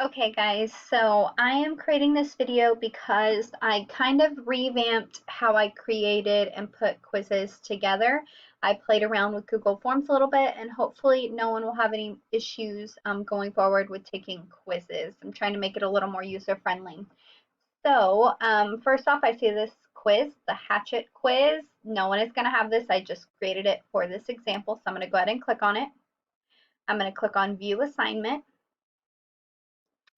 Okay guys, so I am creating this video because I kind of revamped how I created and put quizzes together. I played around with Google Forms a little bit and hopefully no one will have any issues going forward with taking quizzes. I'm trying to make it a little more user friendly. So first off, I see this quiz, the Hatchet quiz. No one is going to have this. I just created it for this example, so I'm going to go ahead and click on it. I'm going to click on View Assignment.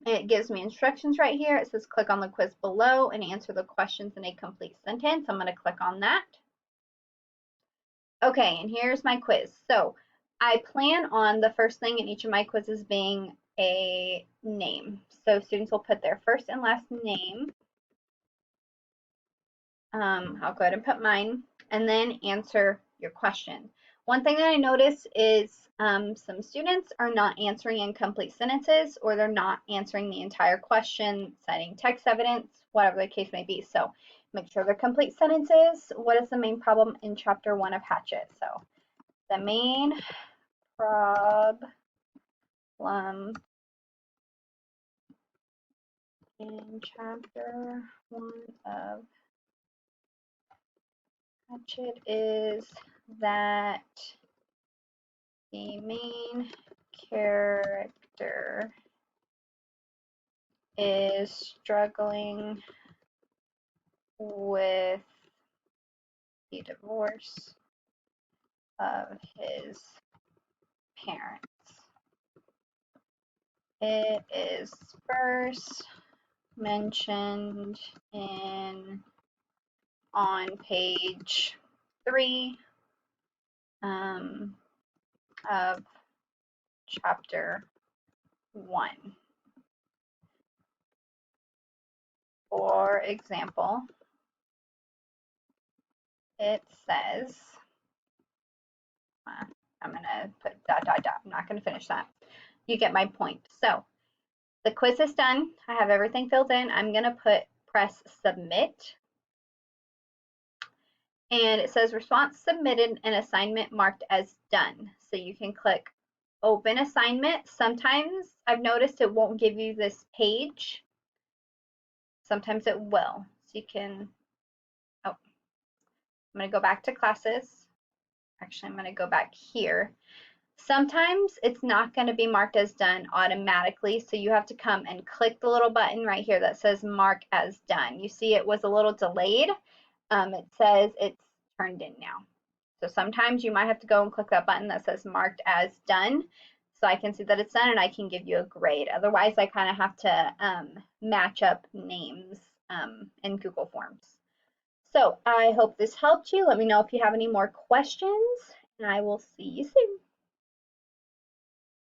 It gives me instructions right here. It says click on the quiz below and answer the questions in a complete sentence. I'm going to click on that. Okay, and here's my quiz. So I plan on the first thing in each of my quizzes being a name. So students will put their first and last name. I'll go ahead and put mine and then answer your question. One thing that I noticed is some students are not answering incomplete sentences, or they're not answering the entire question, citing text evidence, whatever the case may be. So make sure they're complete sentences. What is the main problem in chapter 1 of Hatchet? So the main problem in chapter 1 of Hatchet is that the main character is struggling with the divorce of his parents. It is first mentioned on page 3 of chapter 1. For example, it says, I'm going to put dot, dot, dot. I'm not going to finish that. You get my point. So the quiz is done. I have everything filled in. I'm going to press submit. And it says response submitted and assignment marked as done. So you can click open assignment. Sometimes I've noticed it won't give you this page. Sometimes it will. So you can, oh, I'm going to go back to classes. Actually, I'm going to go back here. Sometimes it's not going to be marked as done automatically, so you have to come and click the little button right here that says mark as done. You see it was a little delayed. It says it's turned in now. So sometimes you might have to go and click that button that says marked as done so I can see that it's done and I can give you a grade. Otherwise, I kind of have to match up names in Google Forms. So I hope this helped you. Let me know if you have any more questions, and I will see you soon.